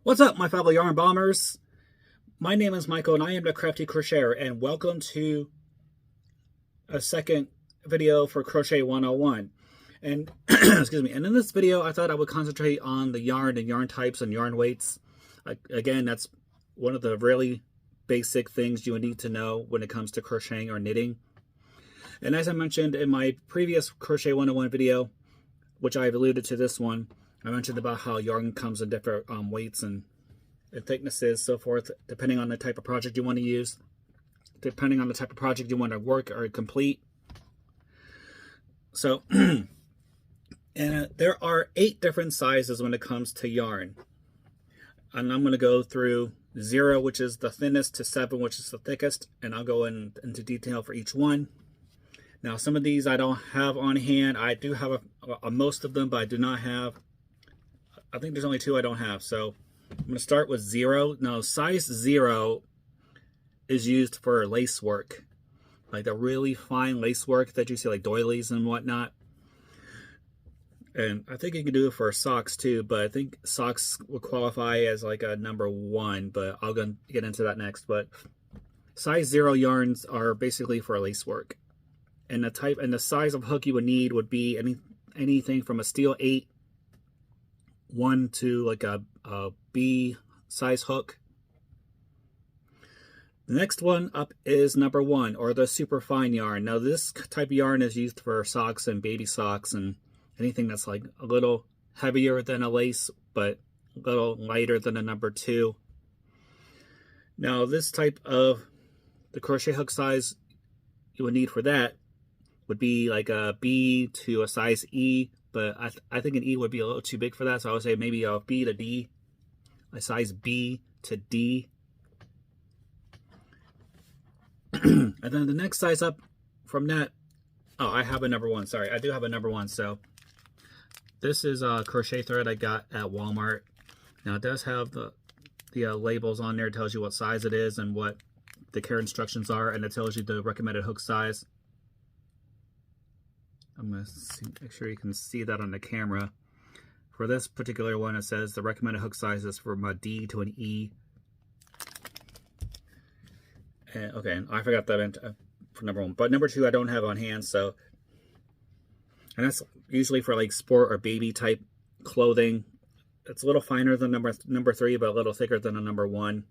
What's up, my fellow yarn bombers? My name is Michael and I am the Crafty Crocheter, and welcome to a second video for Crochet 101. And excuse me, and in this video I thought I would concentrate on the yarn and yarn types and yarn weights. Again, that's one of the really basic things you would need to know when it comes to crocheting or knitting. And as I mentioned in my previous Crochet 101 video, which I've alluded to this one, I mentioned about how yarn comes in different weights and thicknesses, so forth, depending on the type of project you want to use, depending on the type of project you want to work or complete. So, and there are 8 different sizes when it comes to yarn. And I'm going to go through 0, which is the thinnest, to 7, which is the thickest, and I'll go into detail for each one. Now, some of these I don't have on hand. I do have most of them, but I do not have. I think there's only 2 I don't have. So I'm going to start with 0. Now, size 0 is used for lace work, like the really fine lace work that you see, like doilies and whatnot. And I think you can do it for socks too, but I think socks will qualify as like a number 1, but I'll get into that next. But size 0 yarns are basically for lace work. And the type and the size of hook you would need would be anything from a steel 8 1 to like a B size hook. The next one up is number 1, or the super fine yarn. Now this type of yarn is used for socks and baby socks and anything that's like a little heavier than a lace but a little lighter than a number 2. Now this type of the crochet hook size you would need for that would be like a B to a size E, but I think an E would be a little too big for that, so I would say maybe a B to D, a size B to D. And then the next size up from that, oh, I have a number 1, sorry, I do have a number 1. So this is a crochet thread I got at Walmart. Now it does have the labels on there. It tells you what size it is and what the care instructions are, and it tells you the recommended hook size. I'm going to make sure you can see that on the camera. For this particular one, it says the recommended hook size is from a D to an E. And, okay, I forgot that for number 1. But number 2, I don't have on hand, so. And that's usually for like sport or baby type clothing. It's a little finer than number 3, but a little thicker than a number 1.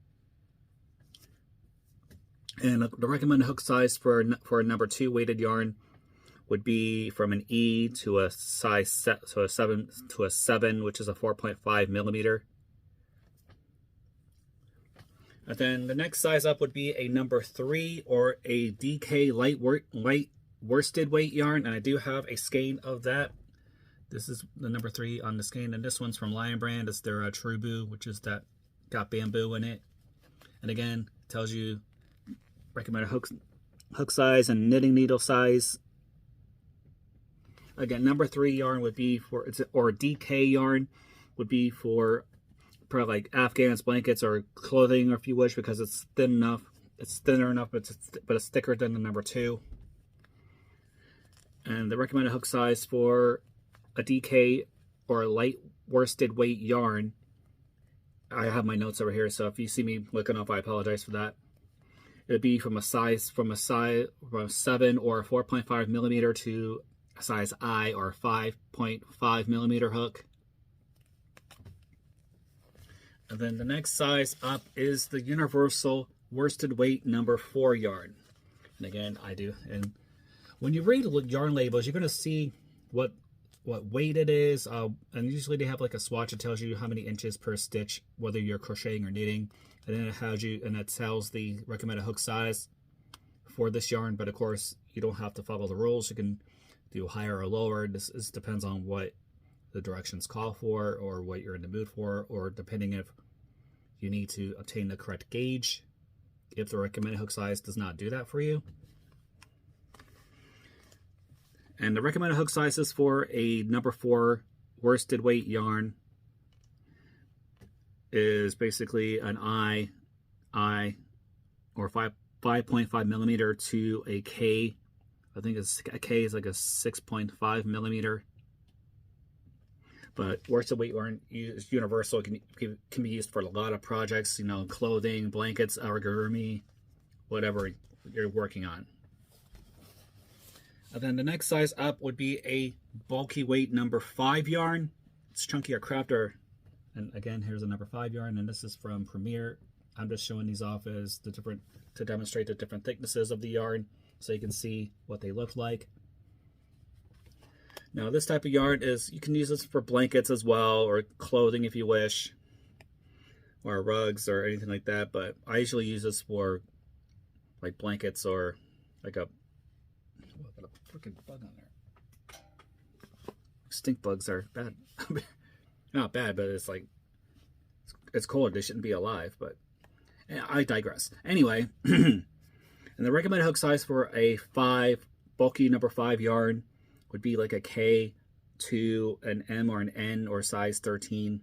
And the recommended hook size for a number 2 weighted yarn would be from an E to a size 7 to a 7, which is a 4.5 millimeter. And then the next size up would be a number 3 or a DK light worsted weight yarn, and I do have a skein of that. This is the number 3 on the skein, and this one's from Lion Brand. It's their True Boo, which is that got bamboo in it. And again, it tells you recommended hook size and knitting needle size. Again, number 3 yarn would be for, or DK yarn would be for probably like Afghans, blankets, or clothing, if you wish, because it's thin enough. It's thinner enough, but it's thicker than the number 2. And the recommended hook size for a DK or a light worsted weight yarn, I have my notes over here, so if you see me looking off, I apologize for that. It would be from a 7 or a 4.5 millimeter to a size I or 5.5 millimeter hook. And then the next size up is the universal worsted weight number 4 yarn. And again, I do. And when you read yarn labels, you're going to see what weight it is. And usually they have like a swatch that tells you how many inches per stitch, whether you're crocheting or knitting. And then it tells the recommended hook size for this yarn. But of course, you don't have to follow the rules. You can do higher or lower. This depends on what the directions call for, or what you're in the mood for, or depending if you need to obtain the correct gauge, if the recommended hook size does not do that for you. And the recommended hook sizes for a number 4 worsted weight yarn is basically an I or 5.5 millimeter to a K. I think a K is like a 6.5 millimeter. But worsted weight yarn is universal. It can be used for a lot of projects, you know, clothing, blankets, origami, whatever you're working on. And then the next size up would be a bulky weight number 5 yarn. It's chunkier crafter. And again, here's a number 5 yarn, and this is from Premier. I'm just showing these off as the different, to demonstrate the different thicknesses of the yarn so you can see what they look like. Now this type of yarn is, you can use this for blankets as well, or clothing if you wish, or rugs or anything like that, but I usually use this for like blankets or like a, oh, I got a freaking bug on there. Stink bugs are bad. Not bad, but it's like, it's cold, they shouldn't be alive, but I digress. Anyway, and the recommended hook size for a bulky number 5 yarn would be like a K to an M or an N or size 13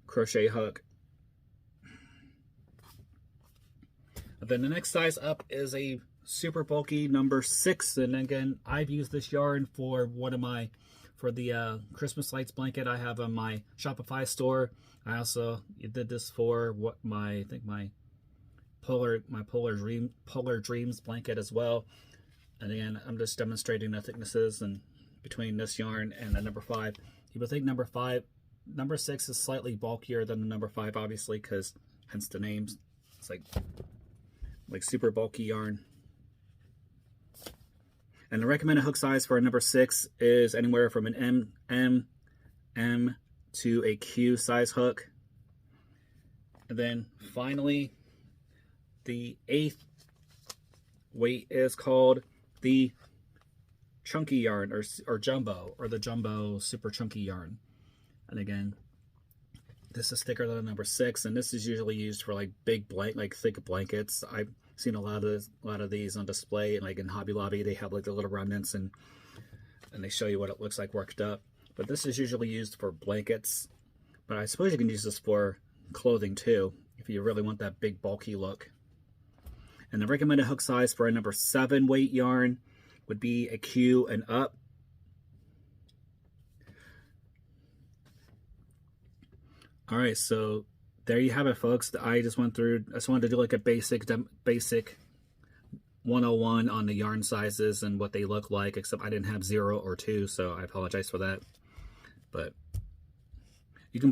crochet hook. And then the next size up is a super bulky number 6, and again, I've used this yarn for for the Christmas lights blanket I have on my Shopify store. I also did this for what I think my Polar Dreams blanket as well. And again, I'm just demonstrating the thicknesses and between this yarn and the number 5. You would think number 6 is slightly bulkier than the number 5, obviously, because hence the names. It's like super bulky yarn. And the recommended hook size for a number 6 is anywhere from an M to a Q size hook. And then finally, the 8th weight is called the chunky yarn or jumbo, or the jumbo super chunky yarn. And again, this is thicker than the number 6, and this is usually used for like big thick blankets. I've seen a lot of these on display, and like in Hobby Lobby, they have like the little remnants and they show you what it looks like worked up. But this is usually used for blankets. But I suppose you can use this for clothing too, if you really want that big bulky look. And the recommended hook size for a number 7 weight yarn would be a Q and up. All right, so there you have it, folks. I just went through, I just wanted to do like a basic 101 on the yarn sizes and what they look like, except I didn't have 0 or 2, so I apologize for that. But you can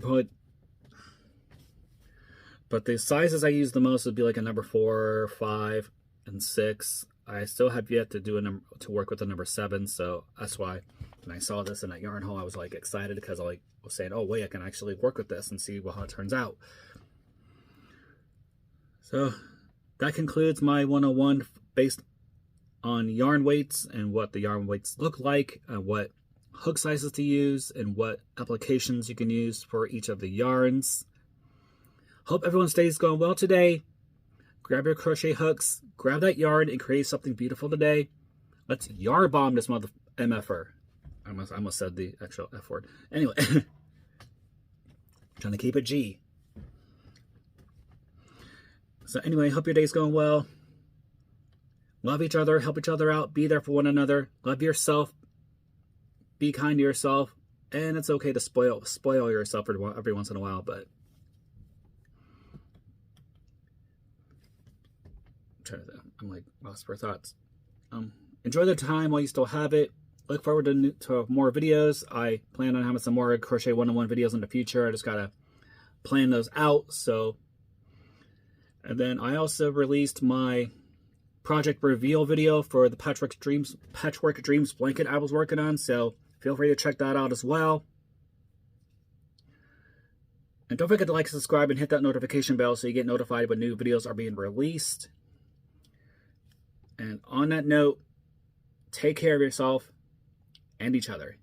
but the sizes I use the most would be like a number 4, 5, and 6. I still have yet to do to work with the number 7, so that's why when I saw this in that yarn haul, I was like excited, because I was saying, oh wait, I can actually work with this and see how it turns out. So that concludes my 101 based on yarn weights and what the yarn weights look like, and what hook sizes to use, and what applications you can use for each of the yarns. Hope everyone stays going well today. Grab your crochet hooks, grab that yarn, and create something beautiful today. Let's yarn bomb this mother MFer. I almost said the actual F word. Anyway, trying to keep it G. So anyway, hope your day's going well. Love each other, help each other out, be there for one another. Love yourself, be kind to yourself, and it's okay to spoil yourself every once in a while, but I'm like lost for thoughts. Enjoy the time while you still have it. Look forward to more videos. I plan on having some more Crochet 101 videos in the future. I just gotta plan those out. So, and then I also released my project reveal video for the Patchwork Dreams blanket I was working on. So feel free to check that out as well. And don't forget to like, subscribe, and hit that notification bell so you get notified when new videos are being released. And on that note, take care of yourself and each other.